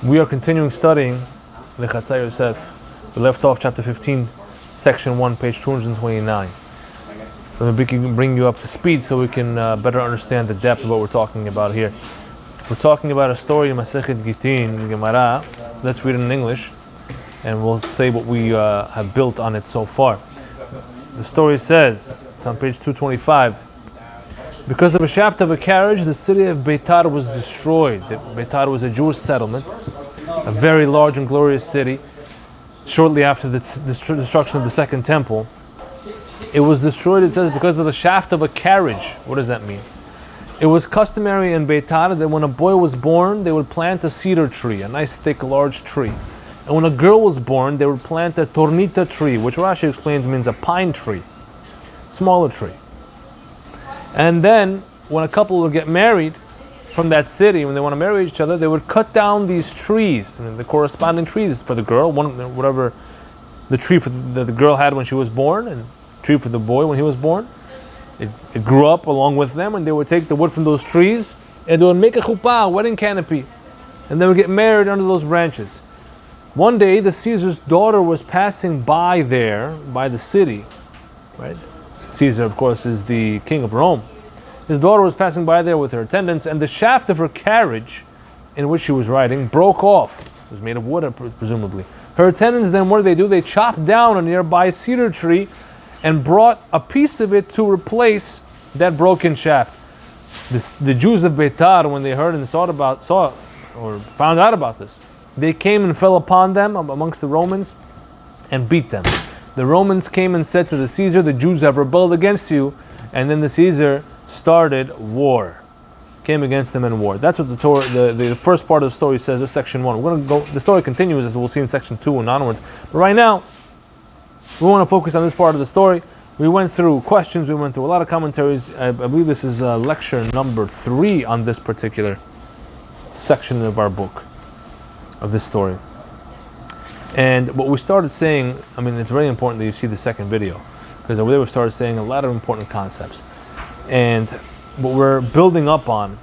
We are continuing studying the Chatzar Yosef. We left off chapter 15, section 1, page 229. We can bring you up to speed so we can better understand the depth of what we're talking about here. We're talking about a story in Masechet Gittin, in Gemara. Let's read it in English, and we'll say what we have built on it so far. The story says, it's on page 225, because of a shaft of a carriage, the city of Betar was destroyed. Betar was a Jewish settlement, a very large and glorious city. Shortly after the destruction of the second temple, it was destroyed, it says, because of the shaft of a carriage. What does that mean? It was customary in Betar that when a boy was born, they would plant a cedar tree, a nice thick large tree. And when a girl was born, they would plant a tornita tree, which Rashi explains means a pine tree, smaller tree. And then, when a couple would get married from that city, when they want to marry each other, they would cut down these trees, the corresponding trees for the girl, whatever the tree that the girl had when she was born, and tree for the boy when he was born. It grew up along with them, and they would take the wood from those trees, and they would make a chuppah, a wedding canopy, and they would get married under those branches. One day, the Caesar's daughter was passing by there, by the city, right? Caesar, of course, is the king of Rome. His daughter was passing by there with her attendants, and the shaft of her carriage, in which she was riding, broke off. It was made of wood, presumably. Her attendants then, what did? They chopped down a nearby cedar tree and brought a piece of it to replace that broken shaft. The Jews of Betar, when they heard and found out about this, they came and fell upon them amongst the Romans and beat them. The Romans came and said to the Caesar, the Jews have rebelled against you, and then the Caesar started war. Came against them in war. That's what the first part of the story says. This section 1. We're going to go. The story continues as we'll see in section 2 and onwards. But right now, we want to focus on this part of the story. We went through questions. We went through a lot of commentaries. I believe this is lecture number 3 on this particular section of our book, of this story. And what we started saying, it's very important that you see the second video, because over there we started saying a lot of important concepts. And what we're building up on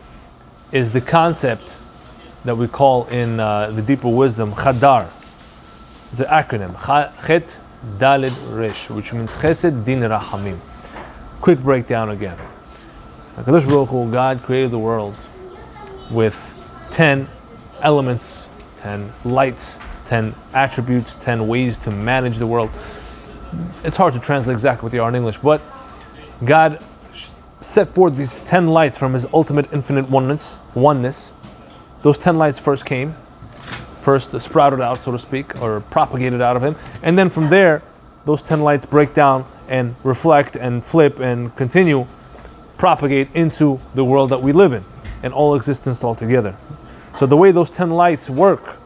is the concept that we call in the deeper wisdom, Chadar. It's an acronym, Chet Daled Resh, which means Chesed Din Rachamim. Quick breakdown again. HaKadosh Baruch Hu, God created the world with 10 elements, 10 lights, 10 attributes, 10 ways to manage the world. It's hard to translate exactly what they are in English, but God set forth these 10 lights from His ultimate infinite oneness. Those 10 lights first sprouted out, so to speak, or propagated out of Him. And then from there, those 10 lights break down and reflect and flip and continue, propagate into the world that we live in and all existence altogether. So the way those 10 lights work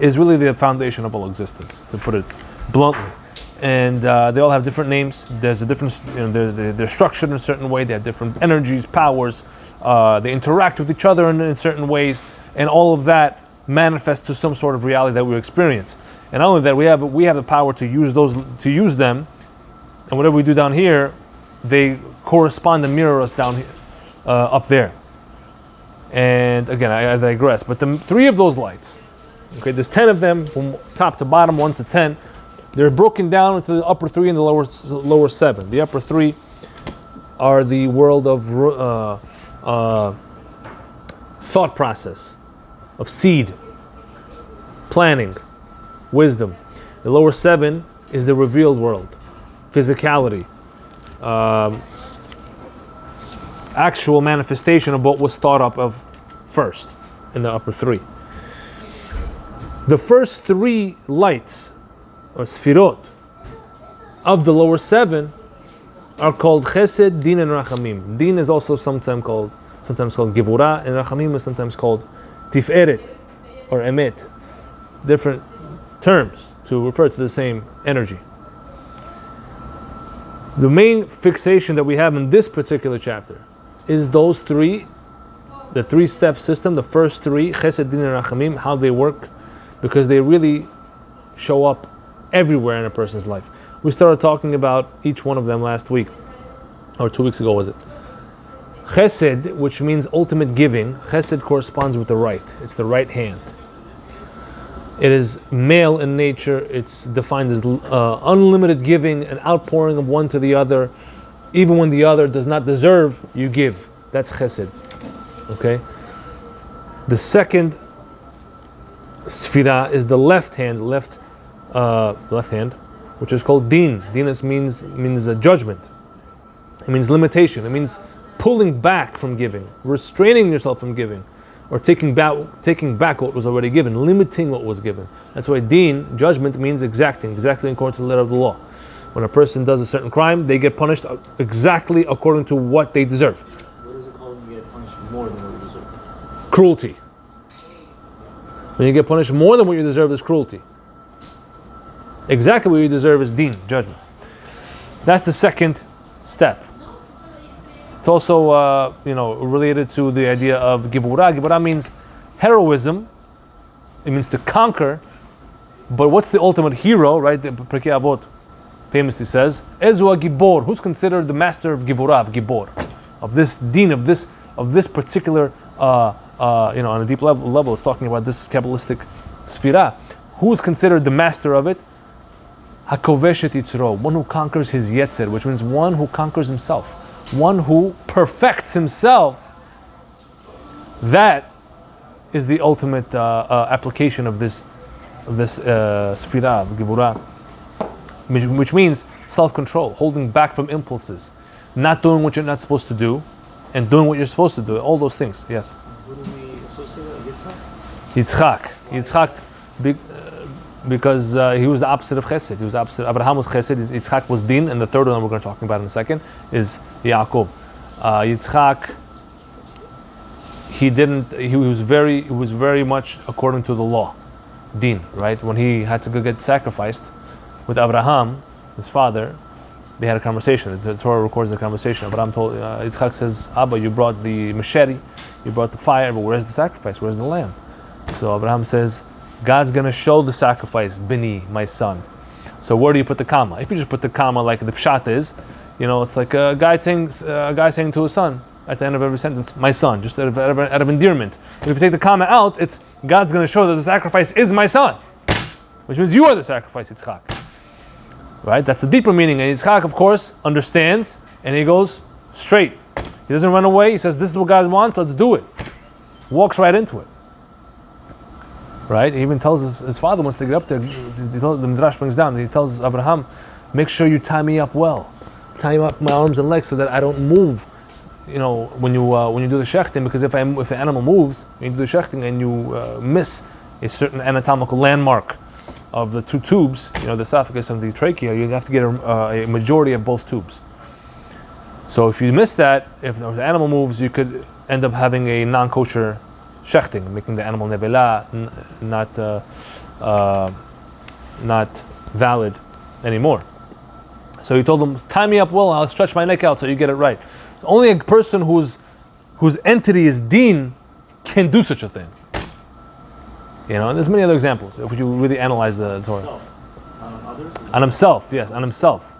is really the foundation of all existence, to put it bluntly. And they all have different names. There's a difference, they're structured in a certain way. They have different energies, powers. They interact with each other in certain ways, and all of that manifests to some sort of reality that we experience. And not only that, we have the power to use them, and whatever we do down here, they correspond and mirror us down here, up there. And again, I digress. But the 3 of those lights, okay, there's 10 of them from top to bottom, 1 to 10. They're broken down into the upper 3 and the lower 7. The upper 3 are the world of thought process, of seed, planning, wisdom. The lower 7 is the revealed world, physicality, actual manifestation of what was thought up of first in the upper 3. The first 3 lights, or sfirot, of the lower 7 are called Chesed, Din, and Rachamim. Din is also sometimes called Gevurah, and Rachamim is sometimes called Tiferet or Emet. Different terms to refer to the same energy. The main fixation that we have in this particular chapter is those 3, the 3-step system, the first 3, Chesed, Din, and Rachamim, how they work, because they really show up everywhere in a person's life. We started talking about each one of them last week, or 2 weeks ago was it. Chesed, which means ultimate giving, chesed corresponds with the right. It's the right hand. It is male in nature. It's defined as unlimited giving, an outpouring of one to the other. Even when the other does not deserve, you give. That's chesed. Okay? The second sfira is the left hand, left hand, which is called din. Din means a judgment. It means limitation. It means pulling back from giving, restraining yourself from giving, or taking back what was already given, limiting what was given. That's why din, judgment, means exacting according to the letter of the law. When a person does a certain crime, they get punished exactly according to what they deserve. What is it called when you get punished more than what you deserve? Cruelty. When you get punished more than what you deserve is cruelty. Exactly what you deserve is din, judgment. That's the second step. It's also, related to the idea of givura. Givura means heroism. It means to conquer. But what's the ultimate hero, right? The Pirkei Avot famously says, Ezu Gibor. Who's considered the master of givura, of gibor, of this din, of this particular, on a deep level, it's talking about this Kabbalistic sfira. Who is considered the master of it? Hakovesh et yitzro, one who conquers his yetzer, which means one who conquers himself. One who perfects himself. That is the ultimate application of this sfira, of givura, which means self-control, holding back from impulses, not doing what you're not supposed to do, and doing what you're supposed to do. All those things. Yes. Who do we associate with Yitzchak, because he was the opposite of Chesed. He was the opposite. Abraham was Chesed. Yitzchak was Din, and the third one we're going to talk about in a second is Yaakov. Yitzchak, he was very much according to the law, Din. Right, when he had to go get sacrificed with Abraham, his father, they had a conversation. The Torah records the conversation. Abraham told Yitzchak says, "Abba, you brought the machete, you brought the fire, but where's the sacrifice? Where's the lamb?" So Abraham says, God's going to show the sacrifice, Bini, my son. So where do you put the comma? If you just put the comma like the pshat is, it's like a guy saying to his son at the end of every sentence, my son, just out of endearment. But if you take the comma out, it's God's going to show that the sacrifice is my son, which means you are the sacrifice, Yitzchak. Right? That's the deeper meaning. And Yitzchak, of course, understands, and he goes straight. He doesn't run away. He says, this is what God wants, let's do it. Walks right into it. Right? He even tells his father once they get up there, the Midrash brings down, he tells Abraham, make sure you tie me up well. Tie up my arms and legs so that I don't move, when you do the shechting, because if the animal moves, when you do the shechting and you miss a certain anatomical landmark of the two tubes, the esophagus and the trachea, you have to get a majority of both tubes. So if you miss that, if the animal moves, you could end up having a non-kosher shechting, making the animal nevela not valid anymore. So he told them, tie me up well, I'll stretch my neck out so you get it right. So only a person whose entity is din can do such a thing. And there's many other examples if you really analyze the Torah. On himself, yes, on himself.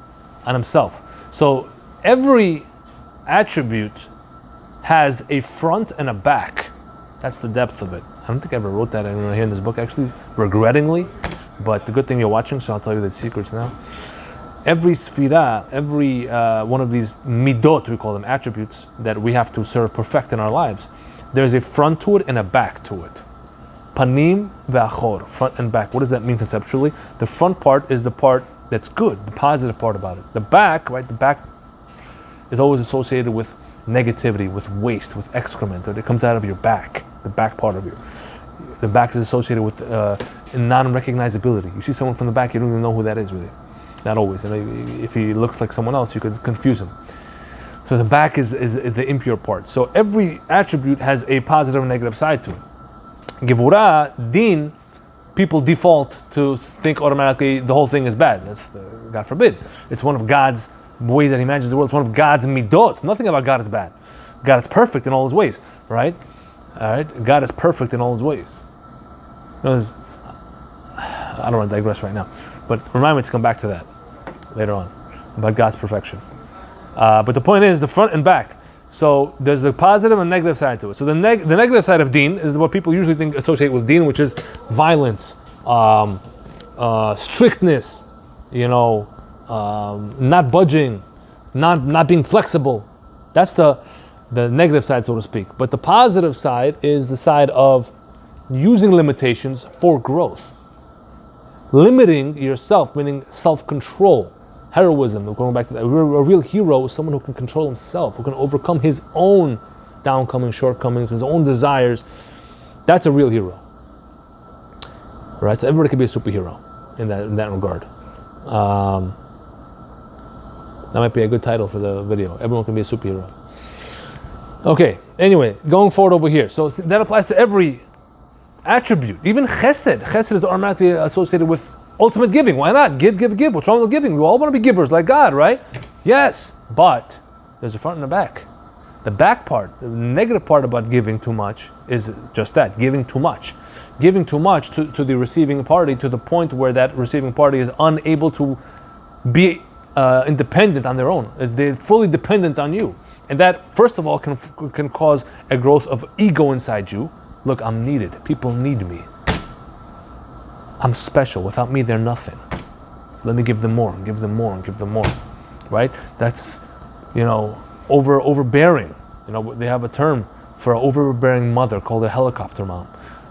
So every attribute has a front and a back. That's the depth of it. I don't think I ever wrote that anywhere here in this book, actually, regrettingly. But the good thing you're watching, so I'll tell you the secrets now. Every sfira, every one of these midot, we call them attributes, that we have to serve perfect in our lives, there's a front to it and a back to it. Panim ve'achor, front and back. What does that mean conceptually? The front part is the part that's good, the positive part about it. The back, right? The back is always associated with negativity, with waste, with excrement. It comes out of your back, the back part of you. The back is associated with non-recognizability. You see someone from the back, you don't even know who that is, really. Not always. And if he looks like someone else, you could confuse him. So the back is the impure part. So every attribute has a positive and negative side to it. Gevurah, din, people default to think automatically the whole thing is bad. That's God forbid. It's one of God's ways that He manages the world. It's one of God's midot. Nothing about God is bad. God is perfect in all His ways, right? All right. God is perfect in all His ways. I don't want to digress right now, but remind me to come back to that later on about God's perfection. But the point is the front and back. So there's a positive and negative side to it. So the negative side of deen is what people usually think associate with deen, which is violence, strictness, not budging, not being flexible. That's the negative side, so to speak. But the positive side is the side of using limitations for growth. Limiting yourself, meaning self-control, heroism. Going back to that, a real hero is someone who can control himself, who can overcome his own downcomings, shortcomings, his own desires. That's a real hero, right? So everybody can be a superhero in that regard. That might be a good title for the video. Everyone can be a superhero. Okay. Anyway, going forward over here. So that applies to every attribute, even chesed. Chesed is automatically associated with ultimate giving. Why not? Give. What's wrong with giving? We all want to be givers like God, right? Yes, but there's a front and a back. The back part, the negative part about giving too much is just that, giving too much. Giving too much to the receiving party to the point where that receiving party is unable to be independent on their own, as they're fully dependent on you. And that, first of all, can cause a growth of ego inside you. Look, I'm needed. People need me. I'm special. Without me, they're nothing. Let me give them more, give them more, and give them more. Right? That's, overbearing. They have a term for an overbearing mother called a helicopter mom.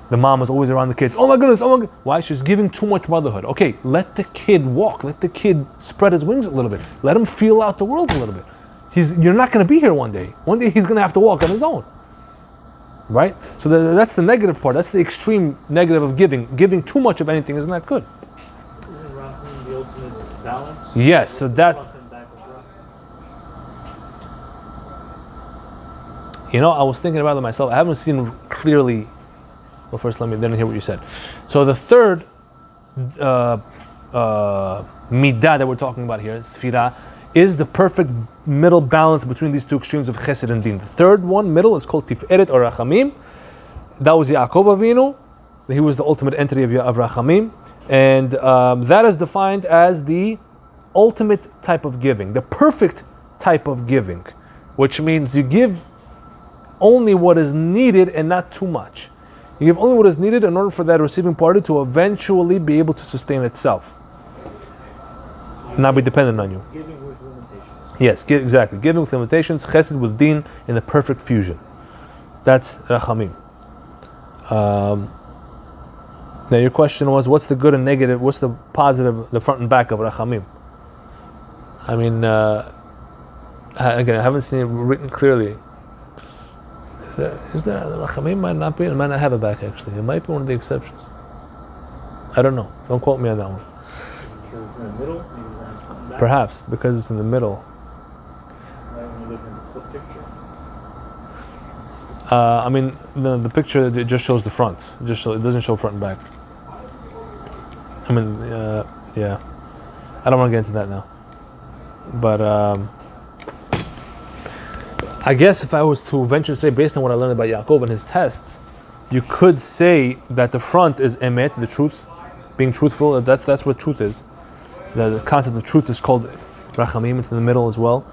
The mom is always around the kids. Oh my goodness, Why? She's giving too much motherhood. Okay, let the kid walk. Let the kid spread his wings a little bit. Let him feel out the world a little bit. You're not going to be here one day. One day he's going to have to walk on his own. Right? So that's the negative part. That's the extreme negative of giving. Giving too much of anything is not good. Isn't Rahman the ultimate balance? Yes, so that's... I was thinking about it myself. I haven't seen clearly... Well, first let me hear what you said. So the third midah that we're talking about here, sfira, is the perfect middle balance between these two extremes of chesed and din. The third one, middle, is called tiferet or rachamim. That was Yaakov Avinu. He was the ultimate entity of rachamim. And that is defined as the ultimate type of giving, the perfect type of giving, which means you give only what is needed and not too much. You give only what is needed in order for that receiving party to eventually be able to sustain itself, not be dependent on you. Giving with limitations. Yes, exactly. Giving with limitations, chesed with din in the perfect fusion. That's rachamim. Now your question was, what's the good and negative? What's the positive, the front and back of rachamim? I mean, again, I haven't seen it written clearly. Is there rachamim might not have a back actually. It might be one of the exceptions. I don't know. Don't quote me on that one. Because it's in the middle, maybe it's not front and back. Perhaps because it's in the middle. Right when you look at the foot picture. I mean, the picture it just shows the front. It doesn't show front and back. I mean, yeah. I don't want to get into that now. But I guess if I was to venture to say, based on what I learned about Yaakov and his tests, you could say that the front is emet, the truth, being truthful. That's what truth is. The concept of truth is called rachamim. It's in the middle as well.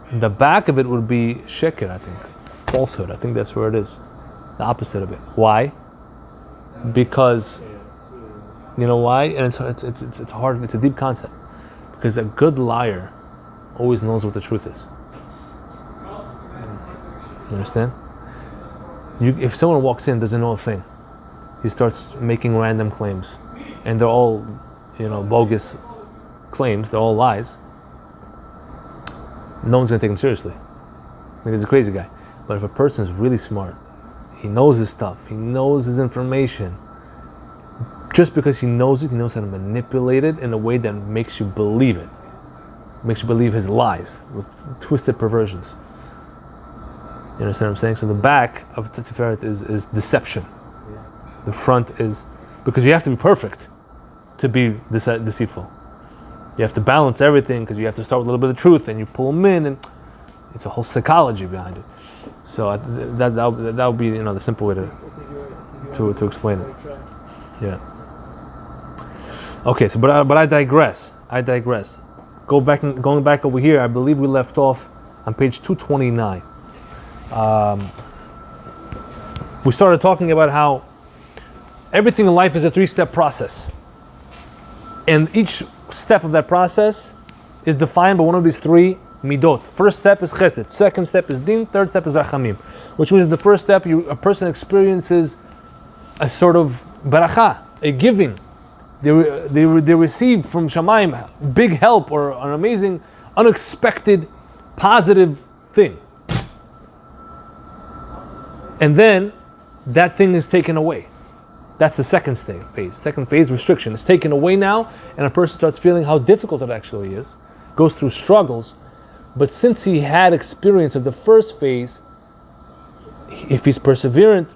And the back of it would be sheker, I think, falsehood. I think that's where it is, the opposite of it. Why? Because you know why? And it's hard. It's a deep concept because a good liar always knows what the truth is. You understand? If someone walks in doesn't know a thing, he starts making random claims, and they're all, bogus claims. They're all lies. No one's gonna take him seriously. I mean, he's a crazy guy. But if a person is really smart, he knows his stuff, he knows his information. Just because he knows it, he knows how to manipulate it in a way that makes you believe it. Makes you believe his lies with twisted perversions. You understand what I'm saying? So the back of Tiferet is deception. Yeah. The front is, because you have to be perfect to be deceitful. You have to balance everything because you have to start with a little bit of truth and you pull them in, and it's a whole psychology behind it. So that would be the simple way to explain it. Yeah. Okay. So but I digress. Going back over here, I believe we left off on page 229. We started talking about how everything in life is a 3-step process. And each step of that process is defined by one of these 3 midot. First step is chesed, second step is din, third step is rachamim. Which means the first step, a person experiences a sort of baracha, a giving. They receive from Shamayim big help or an amazing, unexpected, positive thing. And then that thing is taken away. That's the second phase. Second phase, restriction. It's taken away now, and a person starts feeling how difficult it actually is, goes through struggles. But since he had experience of the first phase, if he's perseverant,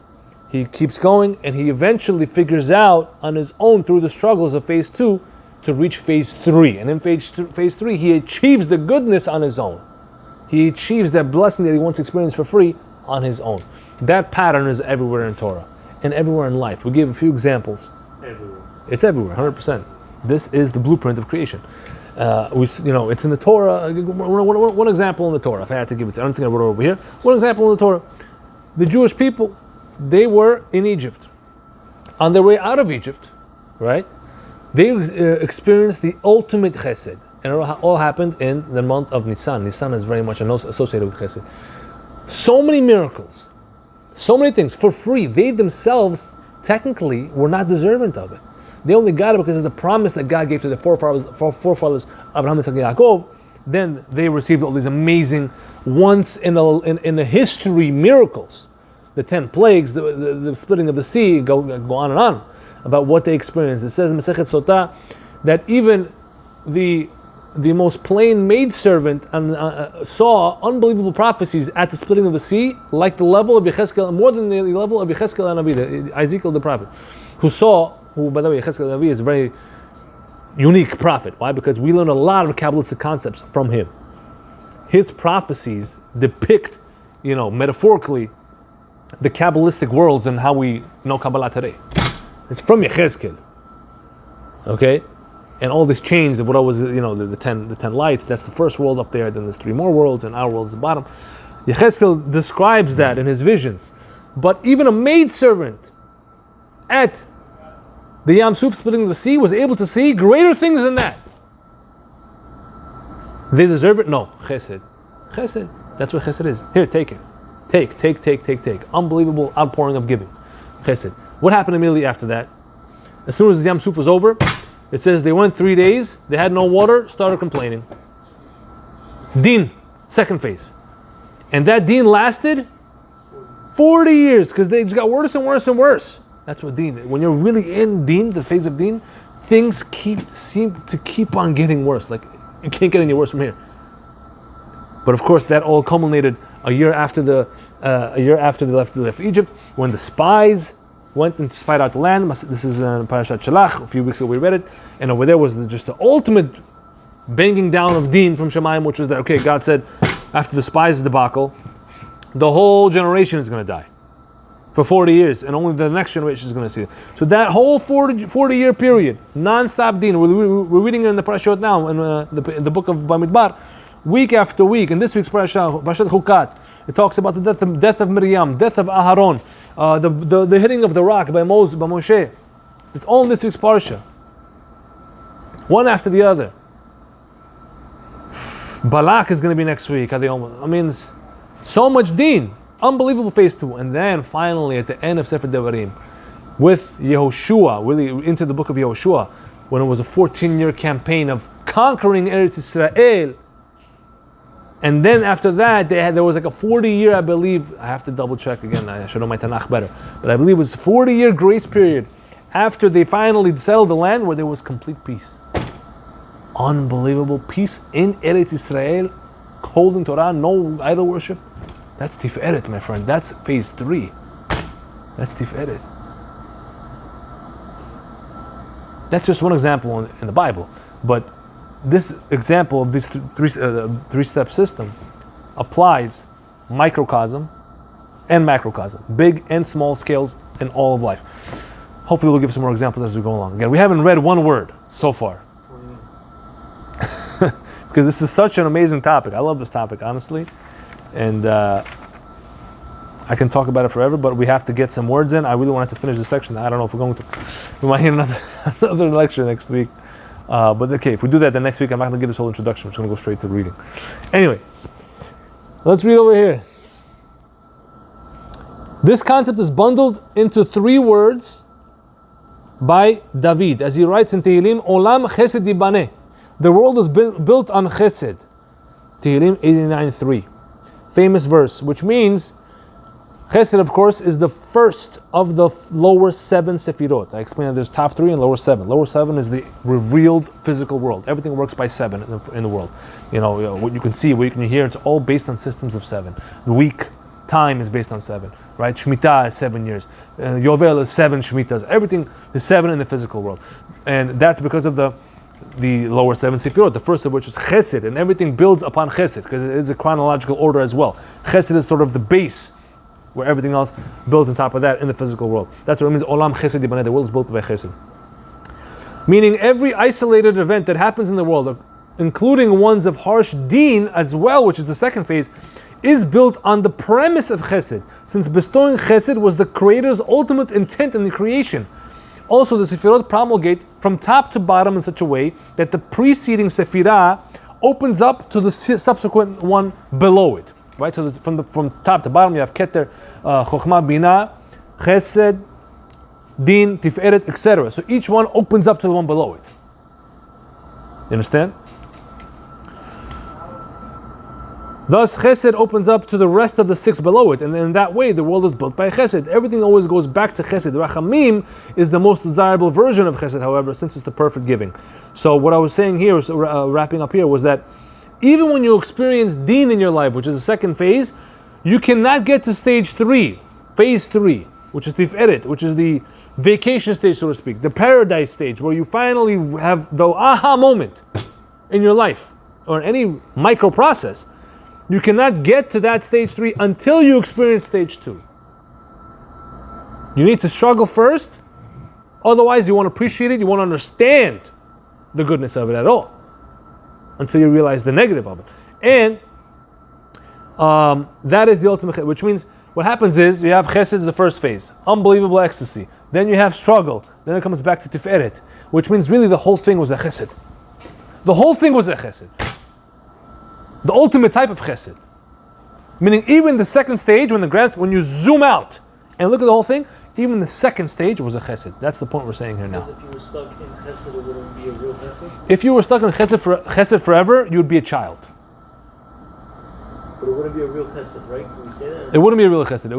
he keeps going, and he eventually figures out on his own through the struggles of phase 2 to reach phase 3. And in phase 3, he achieves the goodness on his own. He achieves that blessing that he once experienced for free on his own. That pattern is everywhere in Torah and everywhere in life. We gave a few examples. Everywhere. It's everywhere, 100%. This is the blueprint of creation. It's in the Torah. One example in the Torah, if I had to give it to you. I don't think I wrote it over here. One example in the Torah. The Jewish people, they were in Egypt. On their way out of Egypt, right? They experienced the ultimate chesed. And it all happened in the month of Nisan. Nisan is very much associated with chesed. So many miracles, so many things for free. They themselves technically were not deserving of it. They only got it because of the promise that God gave to their forefathers Abraham, Yitzchak, and Yaakov. Then they received all these amazing, once in the history miracles, the 10 plagues, the splitting of the sea, go on and on about what they experienced. It says in Masechet Sotah that even the most plain maidservant saw unbelievable prophecies at the splitting of the sea, like the level of Yechezkel, more than the level of Yechezkel and Nabi, Ezekiel the prophet, who by the way, Yechezkel Nabi is a very unique prophet. Why? Because we learn a lot of Kabbalistic concepts from him. His prophecies depict, metaphorically, the Kabbalistic worlds and how we know Kabbalah today. It's from Yechezkel. Okay? And all these chains of what was, the 10 lights, that's the first world up there, then there's 3 more worlds, and our world is the bottom. Yechezkel describes that in his visions. But even a maidservant at the Yam Suf splitting the sea was able to see greater things than that. They deserve it? No. Chesed. Chesed. That's what chesed is. Here, take it. Take. Unbelievable outpouring of giving. Chesed. What happened immediately after that? As soon as the Yam Suf was over, it says they went 3 days, they had no water, started complaining. Din, second phase. And that din lasted 40 years because they just got worse and worse and worse. That's what din. When you're really in din, the phase of din, things seem to keep on getting worse. Like it can't get any worse from here. But of course, that all culminated a year after they left Egypt, when the spies went and spied out the land. This is in Parashat Shalach. A few weeks ago we read it, and over there was just the ultimate banging down of din from Shemayim, which was that God said after the spies debacle, the whole generation is going to die for 40 years, and only the next generation is going to see it. So that whole 40-year period, non-stop din. We're reading it in the Parashot now, in the book of Bamidbar, week after week. In this week's Parashat Chukat, it talks about the death of Miriam, death of Aharon, the hitting of the rock by Moshe. It's all in this week's Parasha. One after the other. Balak is going to be next week. So much din. Unbelievable phase 2. And then finally at the end of Sefer Devarim, with Yehoshua, really into the book of Yehoshua, when it was a 14-year campaign of conquering Eretz Israel. And then after that, there was like a 40-year, I believe, I have to double check again, I should know my Tanakh better, but I believe it was a 40-year grace period after they finally settled the land where there was complete peace. Unbelievable peace in Eretz Israel, holding Torah, no idol worship. That's Tiferet, my friend. That's phase 3. That's Tiferet. That's just one example in the Bible, but this example of this three-step system applies microcosm and macrocosm, big and small scales in all of life. Hopefully we'll give some more examples as we go along. Again, we haven't read one word so far. Because this is such an amazing topic. I love this topic, honestly. And I can talk about it forever, but we have to get some words in. I really wanted to finish this section. I don't know if we're going to. We might need another lecture next week. But okay, if we do that, then next week I'm not going to give this whole introduction. I'm just going to go straight to reading. Anyway, let's read over here. This concept is bundled into 3 words by David, as he writes in Tehillim, Olam Chesed Yibaneh. The world is built on Chesed. Tehillim 89:3. Famous verse, which means Chesed, of course, is the first of the lower 7 Sefirot. I explained that there's top 3 and lower 7. Lower 7 is the revealed physical world. Everything works by 7 in the world. You know, what you can see, what you can hear, it's all based on systems of 7. The week, time is based on 7, right? Shemitah is 7 years. Yovel is 7 Shemitahs. Everything is 7 in the physical world. And that's because of the lower 7 Sefirot, the first of which is Chesed, and everything builds upon Chesed, because it is a chronological order as well. Chesed is sort of the base, where everything else builds on top of that in the physical world. That's what it means, Olam Chesed Yibaneh, the world is built by Chesed. Meaning every isolated event that happens in the world, including ones of harsh deen as well, which is the second phase, is built on the premise of Chesed, since bestowing Chesed was the Creator's ultimate intent in the creation. Also, the Sefirot promulgate from top to bottom in such a way that the preceding Sefirah opens up to the subsequent one below it. Right? So from top to bottom, you have Keter, Chokhmah, Binah, Chesed, Din, Tiferet, etc. So each one opens up to the one below it. You understand? Thus, Chesed opens up to the rest of the 6 below it, and in that way, the world is built by Chesed. Everything always goes back to Chesed. Rachamim is the most desirable version of Chesed, however, since it's the perfect giving. So what I was saying here, wrapping up here, was that even when you experience Deen in your life, which is the second phase, you cannot get to stage 3, phase 3, which is Tiferet, which is the vacation stage, so to speak, the paradise stage, where you finally have the aha moment in your life, or in any micro process. You cannot get to that stage 3 until you experience stage 2. You need to struggle first, otherwise you won't appreciate it, you won't understand the goodness of it at all, until you realize the negative of it. And that is the ultimate, which means what happens is you have Chesed is the first phase, unbelievable ecstasy. Then you have struggle. Then it comes back to Tiferet, which means really the whole thing was a Chesed. The whole thing was a Chesed. The ultimate type of Chesed. Meaning even the second stage, when you zoom out and look at the whole thing, even the second stage was a Chesed. That's the point we're saying here now. If you were stuck in Chesed, it wouldn't be a real Chesed? If you were stuck in Chesed forever, you would be a child. But it wouldn't be a real Chesed, right? Can we say that? It wouldn't be a real Chesed. It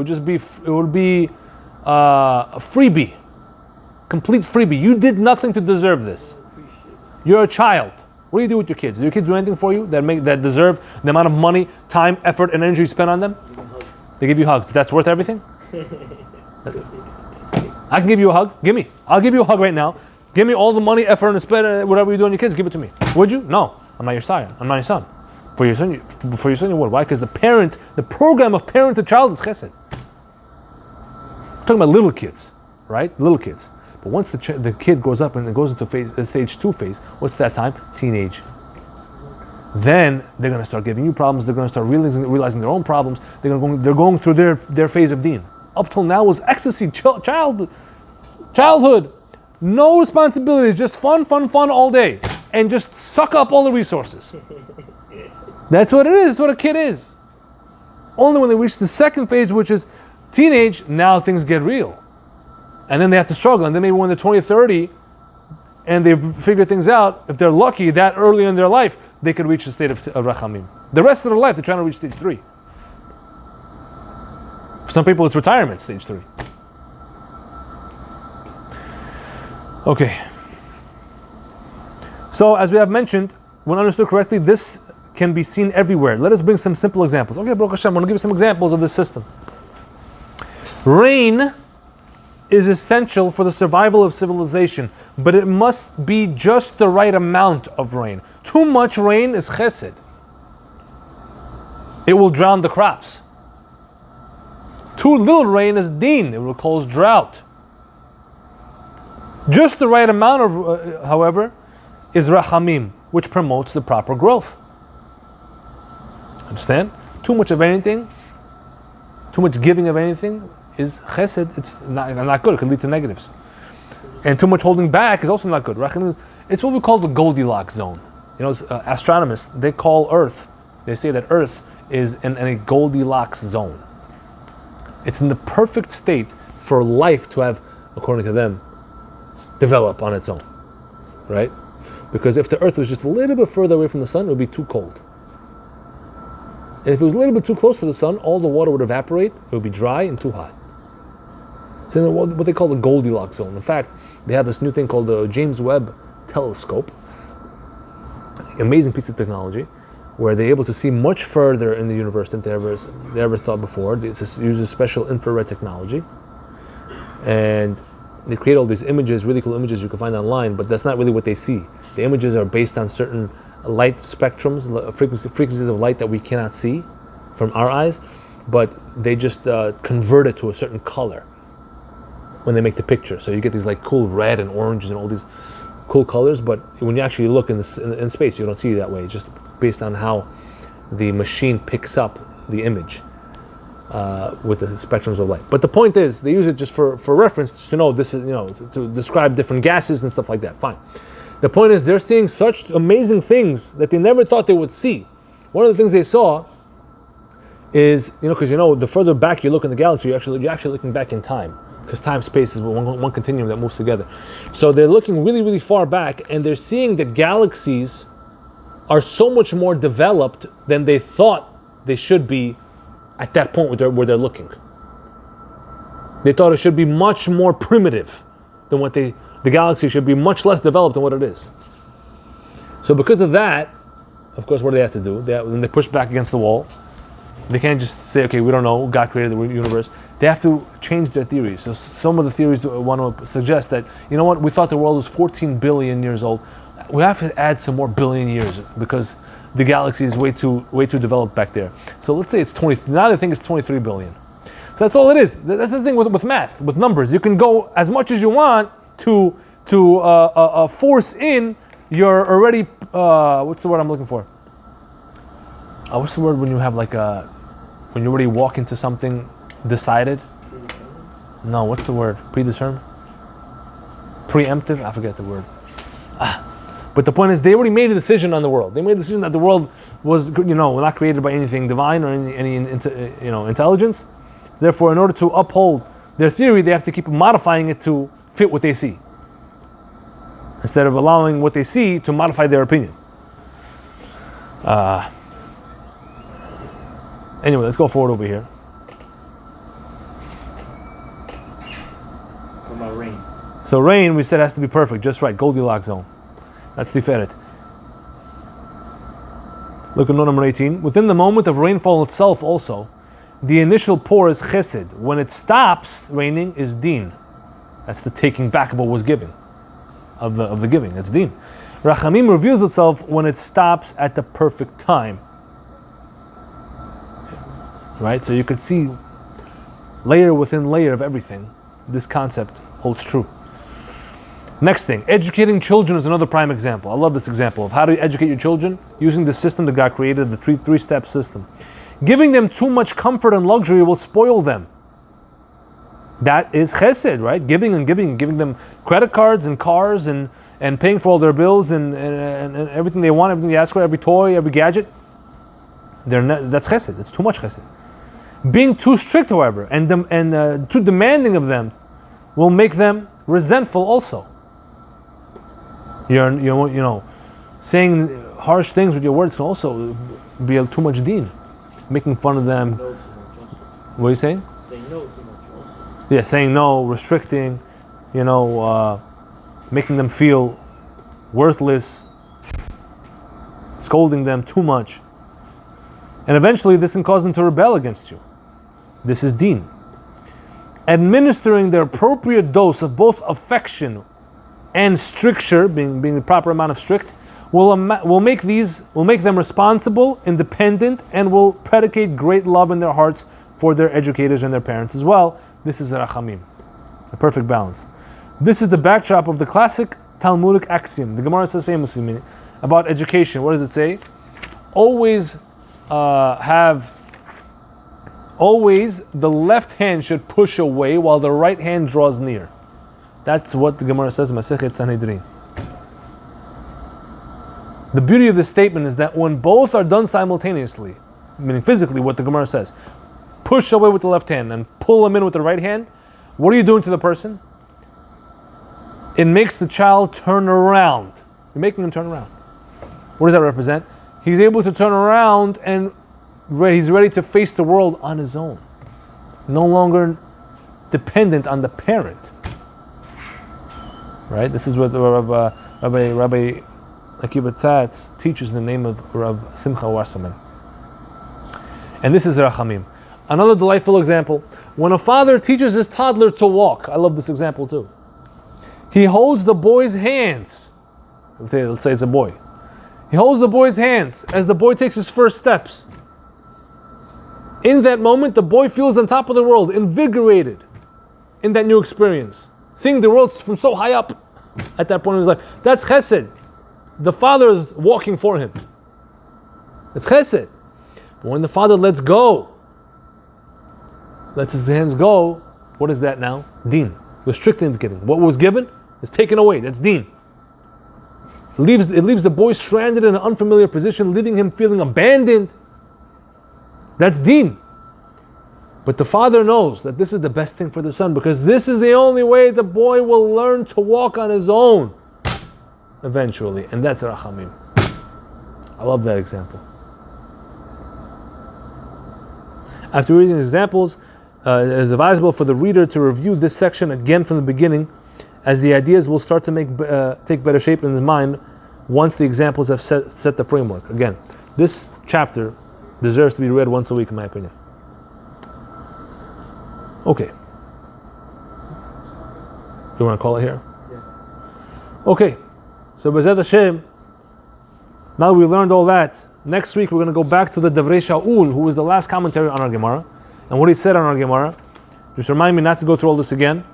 would be a freebie. Complete freebie. You did nothing to deserve this. You're a child. What do you do with your kids? Do your kids do anything for you that deserve the amount of money, time, effort, and energy you spend on them? They give you hugs. That's worth everything? I can give you a hug. I'll give you a hug right now. Give me all the money, effort, and spend whatever you do on your kids. Give it to me. Would you? No. I'm not your sire. I'm not your son. For your son, you would. Why? Because the program of parent to child is Chesed. I'm talking about little kids, right? Little kids. But once the kid grows up and it goes into stage 2 phase, what's that time? Teenage. Then they're going to start giving you problems. They're going to start realizing their own problems. They're going through their phase of deen. Up till now was ecstasy, childhood. No responsibilities, just fun all day. And just suck up all the resources. That's what it is. That's what a kid is. Only when they reach the second phase, which is teenage, now things get real. And then they have to struggle. And then maybe when they're 20 or 30 and they've figured things out, if they're lucky that early in their life, they could reach the state of Rachamim. The rest of their life, they're trying to reach stage 3. For some people, it's retirement, stage 3. Okay. So, as we have mentioned, when understood correctly, this can be seen everywhere. Let us bring some simple examples. Okay, Baruch Hashem, I want to give you some examples of this system. Rain is essential for the survival of civilization, but it must be just the right amount of rain. Too much rain is chesed. It will drown the crops. Too little rain is deen. It will cause drought. Just the right amount of, however, is rachamim, which promotes the proper growth. Understand? Too much of anything Too much giving of anything is chesed. It's not good. It could lead to negatives. And too much holding back is also not good. It's what we call the Goldilocks zone. Astronomers, they call Earth, they say that Earth is in a Goldilocks zone. It's in the perfect state for life to have, according to them, develop on its own, right? Because if the Earth was just a little bit further away from the sun, it would be too cold. And if it was a little bit too close to the sun, all the water would evaporate, it would be dry and too hot. It's in what they call the Goldilocks zone. In fact, they have this new thing called the James Webb telescope, amazing piece of technology, where they're able to see much further in the universe than they ever thought before. It uses special infrared technology, and they create all these images, really cool images you can find online, but that's not really what they see. The images are based on certain light spectrums, frequencies of light that we cannot see from our eyes, but they just convert it to a certain color when they make the picture. So you get these like cool red and oranges and all these cool colors, but when you actually look in space, you don't see it that way, just based on how the machine picks up the image with the spectrums of light. But the point is, they use it just for reference to know this is, to describe different gases and stuff like that. Fine. The point is, they're seeing such amazing things that they never thought they would see. One of the things they saw is, because the further back you look in the galaxy, you're actually looking back in time, because time-space is one continuum that moves together. So they're looking really, really far back, and they're seeing that galaxies are so much more developed than they thought they should be at that point where they're looking. They thought it should be much more primitive than the galaxy should be much less developed than what it is. So because of that, of course, what do they have to do? When they push back against the wall, they can't just say, okay, we don't know, God created the universe. They have to change their theories. So some of the theories want to suggest that, we thought the world was 14 billion years old. We have to add some more billion years because the galaxy is way too developed back there. So let's say it's 20. Now they think it's 23 billion. So that's all it is. That's the thing with math, with numbers. You can go as much as you want to force in your already. What's the word I'm looking for? What's the word when you have when you already walk into something decided? No, what's the word? Predetermined? Preemptive? I forget the word. But the point is, they already made a decision on the world. They made a decision that the world was, not created by anything divine or any intelligence. Therefore, in order to uphold their theory, they have to keep modifying it to fit what they see, instead of allowing what they see to modify their opinion. Anyway, let's go forward over here. What about rain? So rain, we said, has to be perfect, just right, Goldilocks zone. That's Tiferet. Look at note number 18. Within the moment of rainfall itself also, the initial pour is chesed. When it stops raining is din. That's the taking back of what was given, of the giving. That's din. Rachamim reveals itself when it stops at the perfect time. Right? So you could see layer within layer of everything. This concept holds true. Next thing, educating children is another prime example. I love this example of how to educate your children using the system that God created, the three-step system. Giving them too much comfort and luxury will spoil them. That is chesed, right? Giving them credit cards and cars and paying for all their bills and everything they want, everything they ask for, every toy, every gadget. That's chesed. It's too much chesed. Being too strict, however, and too demanding of them will make them resentful also. You're saying harsh things with your words can also be too much deen. Making fun of them. No too much also. What are you saying? Saying no too much also. Yeah, saying no, restricting, making them feel worthless, scolding them too much. And eventually this can cause them to rebel against you. This is deen. Administering the appropriate dose of both affection and stricture, being the proper amount of strict, will make them responsible, independent, and will predicate great love in their hearts for their educators and their parents as well. This is rachamim, a perfect balance. This is the backdrop of the classic Talmudic axiom. The Gemara says famously about education. What does it say? Always Always the left hand should push away while the right hand draws near. That's what the Gemara says in Masechet Sanhedrin. The beauty of this statement is that when both are done simultaneously, meaning physically what the Gemara says, push away with the left hand and pull them in with the right hand, what are you doing to the person? It makes the child turn around. You're making him turn around. What does that represent? He's able to turn around and he's ready to face the world on his own. No longer dependent on the parent. Right? This is what Rabbi Akiva Tzatz teaches in the name of Rav Simcha Wasserman. And this is Rachamim. Another delightful example. When a father teaches his toddler to walk, I love this example too. He holds the boy's hands. Let's say it's a boy. He holds the boy's hands as the boy takes his first steps. In that moment, the boy feels on top of the world, invigorated in that new experience. Seeing the world from so high up at that point in his life. That's chesed. The father is walking for him. It's chesed. But when the father lets go, lets his hands go, what is that now? Deen. Restricting the giving. What was given is taken away. That's deen. It leaves the boy stranded in an unfamiliar position, leaving him feeling abandoned. That's deen. But the father knows that this is the best thing for the son, because this is the only way the boy will learn to walk on his own eventually. And that's Rachamim. I love that example. After reading the examples, it is advisable for the reader to review this section again from the beginning, as the ideas will start to take better shape in his mind once the examples have set the framework. Again, this chapter deserves to be read once a week, in my opinion. Okay. You want to call it here? Yeah. Okay. So, B'ezrat Hashem, now that we learned all that, next week we're going to go back to the Davrei Shaul, who was the last commentary on our Gemara, and what he said on our Gemara. Just remind me not to go through all this again.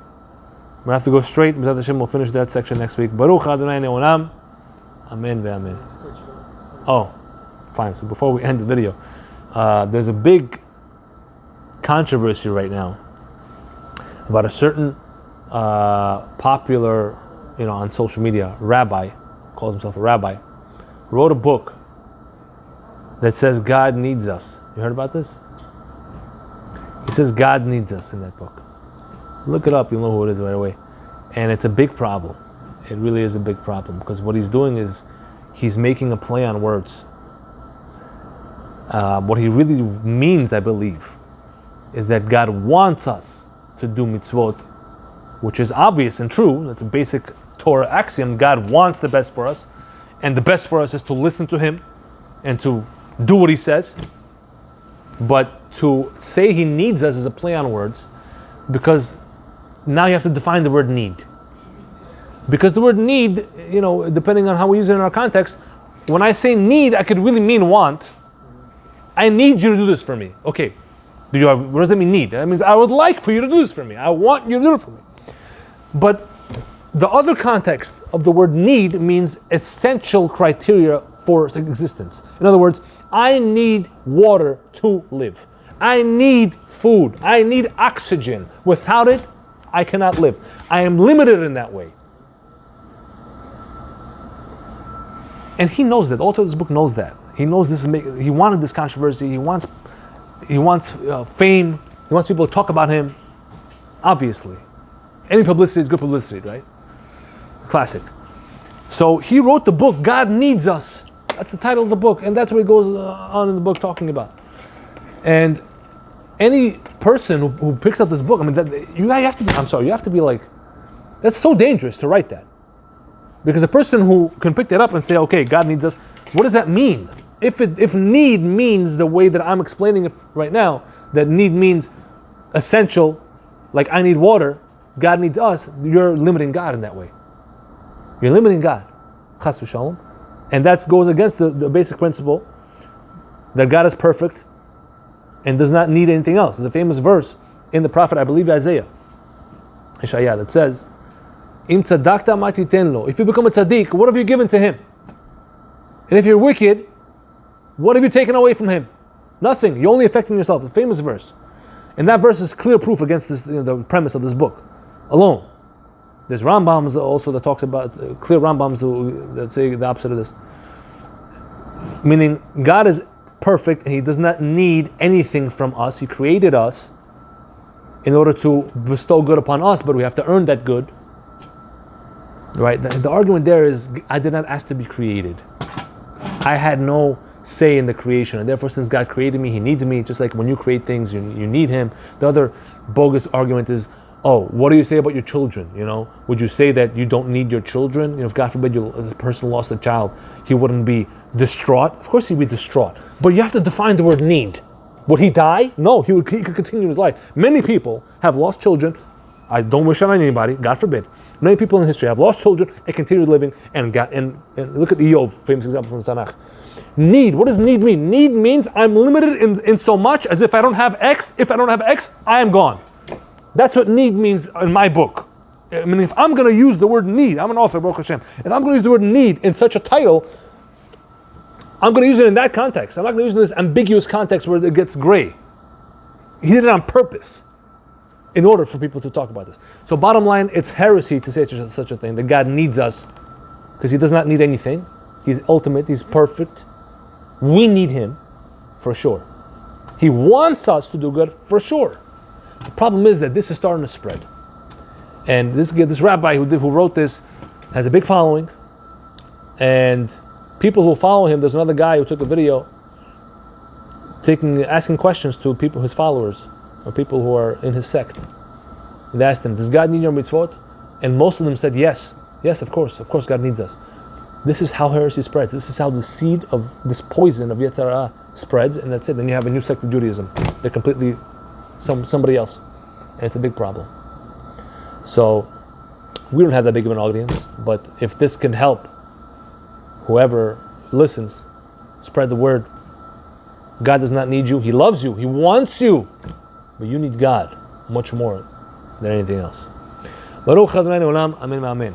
We have to go straight. B'ezrat Hashem, we'll finish that section next week. Baruch Adonai Ne'olam. Amen ve'amen. Oh, fine. So before we end the video, there's a big controversy right now about a certain popular, on social media, rabbi, calls himself a rabbi, wrote a book that says God needs us. You heard about this? He says God needs us in that book. Look it up, you'll know who it is right away. And it's a big problem. It really is a big problem, because what he's doing is he's making a play on words. What he really means, I believe, is that God wants us to do mitzvot, which is obvious and true. That's a basic Torah axiom. God wants the best for us, and the best for us is to listen to Him and to do what He says. But to say He needs us is a play on words, because now you have to define the word need. Because the word need, depending on how we use it in our context, when I say need, I could really mean want. I need you to do this for me. Okay, what does that mean, need? That means I would like for you to do this for me. I want you to do it for me. But the other context of the word need means essential criteria for existence. In other words, I need water to live. I need food. I need oxygen. Without it, I cannot live. I am limited in that way. And he knows that. The author of this book knows that. He knows this. He wanted this controversy. He wants fame. He wants people to talk about him. Obviously, any publicity is good publicity, right? Classic. So he wrote the book, God Needs Us. That's the title of the book, and that's what he goes on in the book talking about. And any person who picks up this book, you have to be like, that's so dangerous to write that. Because a person who can pick that up and say, okay, God needs us, what does that mean? If need means the way that I'm explaining it right now, that need means essential, like I need water, God needs us, you're limiting God in that way. You're limiting God. Chas v'shalom. And that goes against the basic principle that God is perfect and does not need anything else. There's a famous verse in the prophet, I believe Isaiah, that says, Im tzadakta ma titen lo. If you become a tzaddik, what have you given to him? And if you're wicked, what have you taken away from him? Nothing. You're only affecting yourself. The famous verse. And that verse is clear proof against this, the premise of this book alone. There's Rambams also that talks about clear Rambams that say the opposite of this. Meaning God is perfect and He does not need anything from us. He created us in order to bestow good upon us, but we have to earn that good. Right? The argument there is, I did not ask to be created. I had no say in the creation, and therefore since God created me, He needs me, just like when you create things, you need Him. The other bogus argument is, oh, what do you say about your children? Would you say that you don't need your children? If God forbid this person lost a child, he wouldn't be distraught? Of course he'd be distraught. But you have to define the word need. Would he die? No, he could continue his life. Many people have lost children. I don't wish it on anybody, God forbid. Many people in history have lost children and continued living, and look at Eov, famous example from the Tanakh. Need, what does need mean? Need means I'm limited in so much as if I don't have X, I am gone. That's what need means in my book. I mean, if I'm going to use the word need, I'm an author, Baruch Hashem. If I'm going to use the word need in such a title, I'm going to use it in that context. I'm not going to use it in this ambiguous context where it gets gray. He did it on purpose in order for people to talk about this. So bottom line, it's heresy to say such a thing, that God needs us, because He does not need anything. He's ultimate, He's perfect. We need Him, for sure. He wants us to do good, for sure. The problem is that this is starting to spread. And this rabbi who wrote this has a big following, and people who follow him, there's another guy who took a video asking questions to people, his followers, or people who are in his sect. They asked him, does God need your mitzvot? And most of them said yes. Yes, of course God needs us. This is how heresy spreads. This is how the seed of this poison of Chatzar spreads, and that's it. Then you have a new sect of Judaism. They're completely somebody else, and it's a big problem. So we don't have that big of an audience, but if this can help whoever listens, spread the word. God does not need you. He loves you. He wants you, but you need God much more than anything else. Baruch Adonai Olam. Amen. Amen.